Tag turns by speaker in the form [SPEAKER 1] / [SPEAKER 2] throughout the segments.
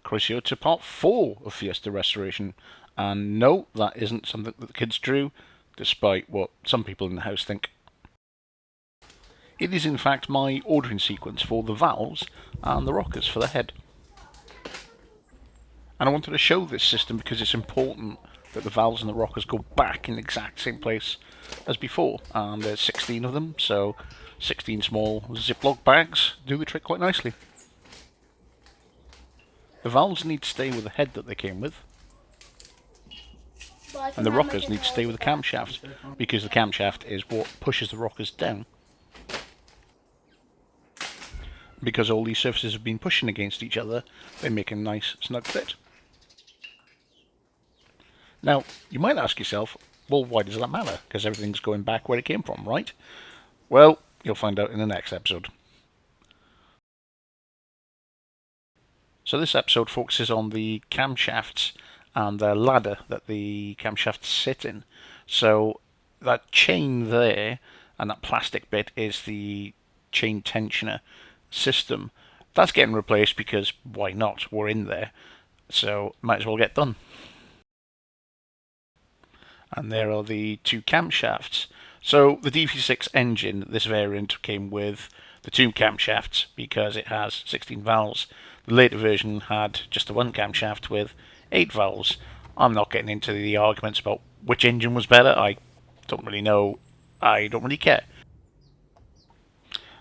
[SPEAKER 1] Chris here to part 4 of Fiesta Restoration. And no, that isn't something that the kids drew, despite what some people in the house think. It is in fact my ordering sequence for the valves and the rockers for the head. And I wanted to show this system because it's important that the valves and the rockers go back in the exact same place as before. And there's 16 of them, so 16 small Ziploc bags do the trick quite nicely. The valves need to stay with the head that they came with, and the rockers need to stay with the camshaft, because the camshaft is what pushes the rockers down. Because all these surfaces have been pushing against each other, they make a nice snug fit. Now, you might ask yourself, well, why does that matter? Because everything's going back where it came from, right? Well, you'll find out in the next episode. So this episode focuses on the camshafts and the ladder that the camshafts sit in. So that chain there and that plastic bit is the chain tensioner system. That's getting replaced because why not? We're in there, so might as well get done. And there are the two camshafts. So the DV6 engine, this variant came with the two camshafts because it has 16 valves. The later version had just the one camshaft with 8 valves. I'm not getting into the arguments about which engine was better. I don't really know. I don't really care.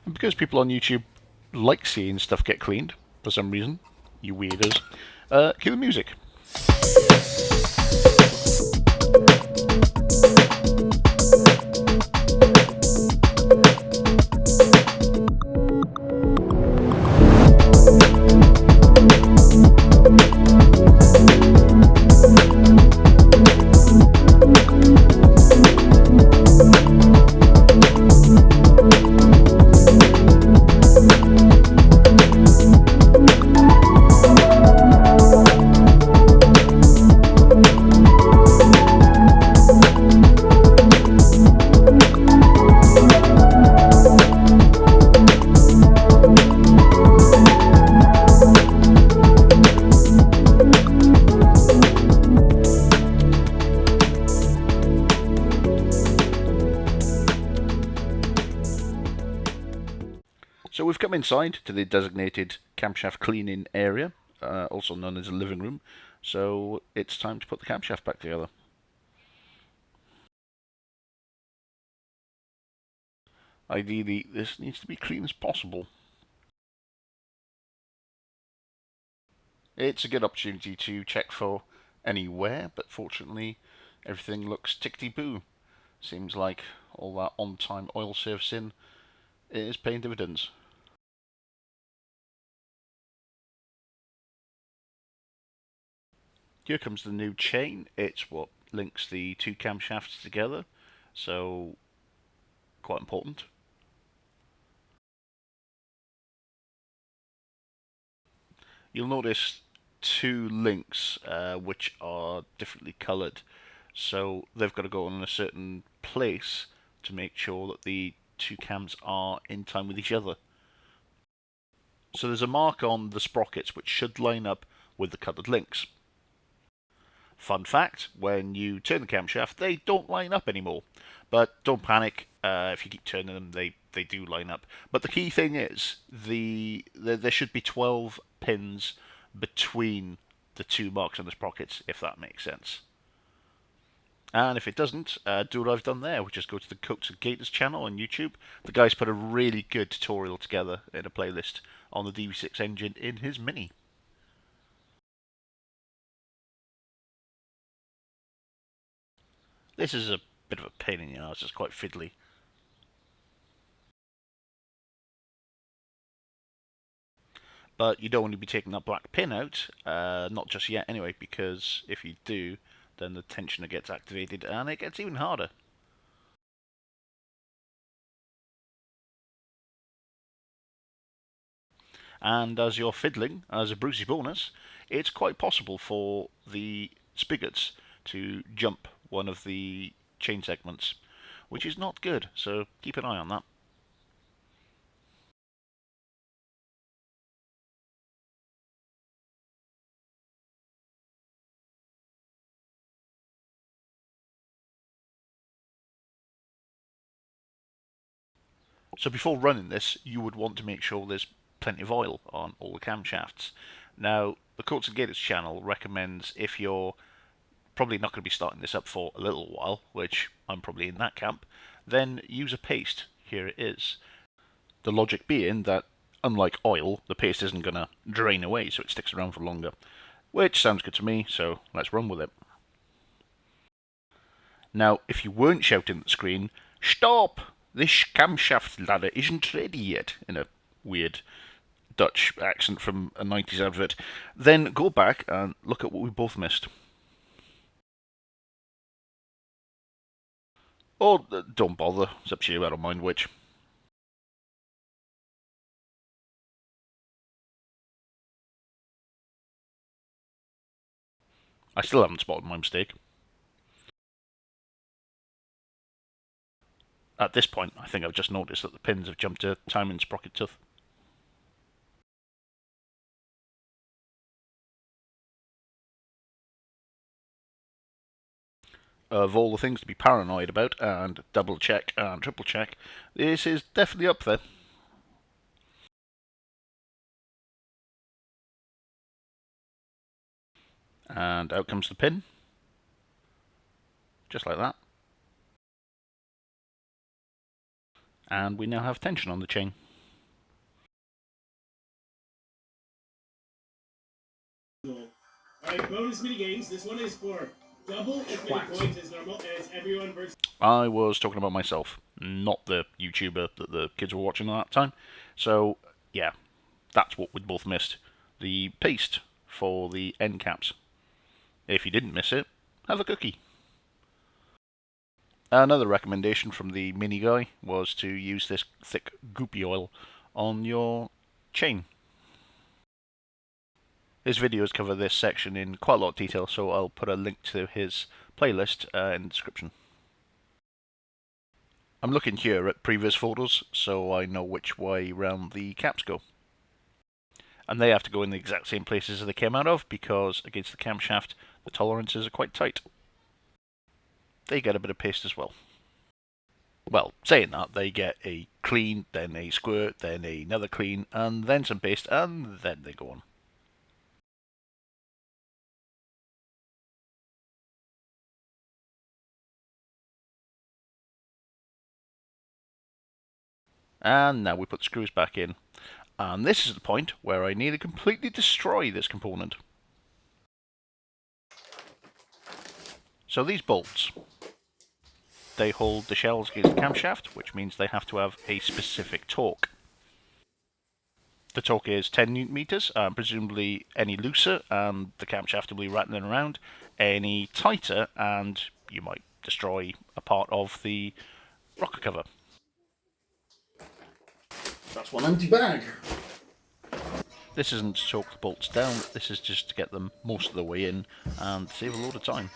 [SPEAKER 1] And because people on YouTube like seeing stuff get cleaned, for some reason, you weirdos, cue the music. So we've come inside to the designated camshaft cleaning area, also known as the living room. So it's time to put the camshaft back together. Ideally, this needs to be clean as possible. It's a good opportunity to check for any wear, but fortunately everything looks tickety-boo. Seems like all that on-time oil servicing is paying dividends. Here comes the new chain. It's what links the two camshafts together, so quite important. You'll notice two links which are differently coloured, so they've got to go on a certain place to make sure that the two cams are in time with each other. So there's a mark on the sprockets which should line up with the coloured links. Fun fact, when you turn the camshaft, they don't line up anymore. But don't panic, if you keep turning them, they do line up. But the key thing is, there should be 12 pins between the two marks on the sprockets, if that makes sense. And if it doesn't, do what I've done there, which is go to the Coats and Gators channel on YouTube. The guy's put a really good tutorial together in a playlist on the DV6 engine in his Mini. This is a bit of a pain in the arse, it's quite fiddly. But you don't want to be taking that black pin out, not just yet anyway, because if you do, then the tensioner gets activated and it gets even harder. And as you're fiddling, as a Brucey bonus, it's quite possible for the spigots to jump one of the chain segments, which is not good, so keep an eye on that. So before running this, you would want to make sure there's plenty of oil on all the camshafts. Now, the Coats and Gators channel recommends, if you're probably not going to be starting this up for a little while, which I'm probably in that camp, then use a paste. Here it is. The logic being that, unlike oil, the paste isn't going to drain away, so it sticks around for longer. Which sounds good to me, so let's run with it. Now, if you weren't shouting at the screen, "Stop! This camshaft ladder isn't ready yet," in a weird Dutch accent from a 90s advert, then go back and look at what we both missed. Or don't bother, it's up to you, I don't mind which. I still haven't spotted my mistake. At this point, I think I've just noticed that the pins have jumped to timing sprocket tooth. Of all the things to be paranoid about and double check and triple check, this is definitely up there. And out comes the pin. Just like that. And we now have tension on the chain.
[SPEAKER 2] Alright, bonus mini games. This one is for double as many coins as normal as everyone versus.
[SPEAKER 1] I was talking about myself, not the YouTuber that the kids were watching at that time. So, yeah, that's what we'd both missed. The paste for the end caps. If you didn't miss it, have a cookie. Another recommendation from the mini guy was to use this thick goopy oil on your chain. His videos cover this section in quite a lot of detail, so I'll put a link to his playlist in the description. I'm looking here at previous photos, so I know which way round the caps go. And they have to go in the exact same places as they came out of, because against the camshaft, the tolerances are quite tight. They get a bit of paste as well. Well, saying that, they get a clean, then a squirt, then another clean, and then some paste, and then they go on. And now we put the screws back in. And this is the point where I need to completely destroy this component. So these bolts, they hold the shells against the camshaft, which means they have to have a specific torque. The torque is 10 newton meters, presumably any looser, and the camshaft will be rattling around. Any tighter, and you might destroy a part of the rocker cover.
[SPEAKER 2] That's one empty bag.
[SPEAKER 1] This isn't to torque the bolts down, this is just to get them most of the way in and save a load of time.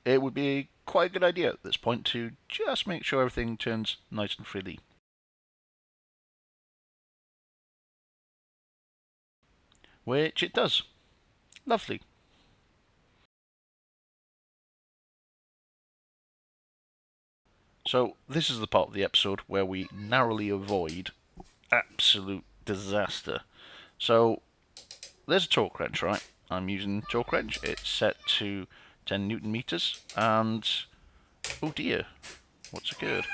[SPEAKER 1] It would be quite a good idea at this point to just make sure everything turns nice and freely. Which it does. Lovely. So this is the part of the episode where we narrowly avoid absolute disaster. So there's a torque wrench, right? I'm using torque wrench. It's set to 10 Newton meters, and oh dear, what's occurred?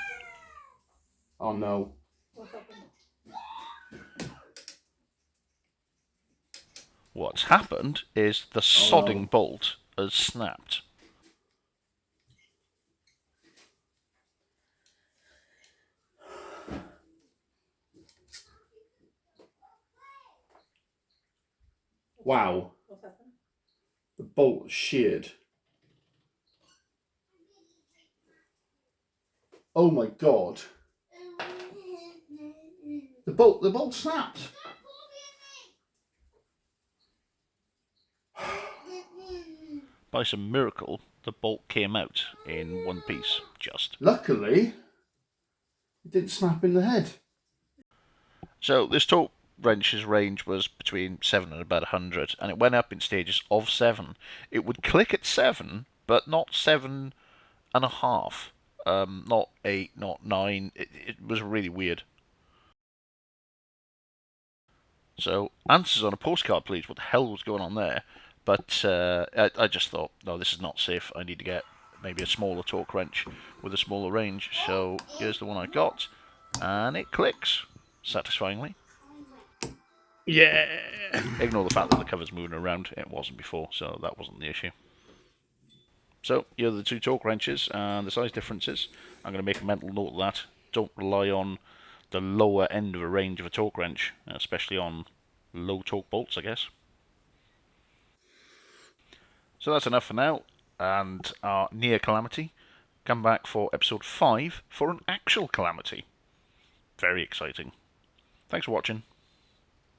[SPEAKER 3] Oh no.
[SPEAKER 1] What's happened is the sodding bolt has snapped.
[SPEAKER 3] Wow. The bolt sheared. Oh my god. The bolt snapped.
[SPEAKER 1] By some miracle, the bolt came out in one piece, just.
[SPEAKER 3] Luckily, it didn't snap in the head.
[SPEAKER 1] So this torque wrench's range was between 7 and about 100, and it went up in stages of 7. It would click at 7, but not 7.5. Not 8, not 9. It was really weird. So, answers on a postcard, please. What the hell was going on there? But I just thought, no, this is not safe. I need to get maybe a smaller torque wrench with a smaller range. So, here's the one I got, and it clicks satisfyingly.
[SPEAKER 3] Yeah.
[SPEAKER 1] Ignore the fact that the cover's moving around. It wasn't before, so that wasn't the issue. So, here are the two torque wrenches and the size differences. I'm going to make a mental note of that. Don't rely on the lower end of a range of a torque wrench, especially on low torque bolts, I guess. So that's enough for now, and our near calamity. Come back for episode 5 for an actual calamity. Very exciting. Thanks for watching.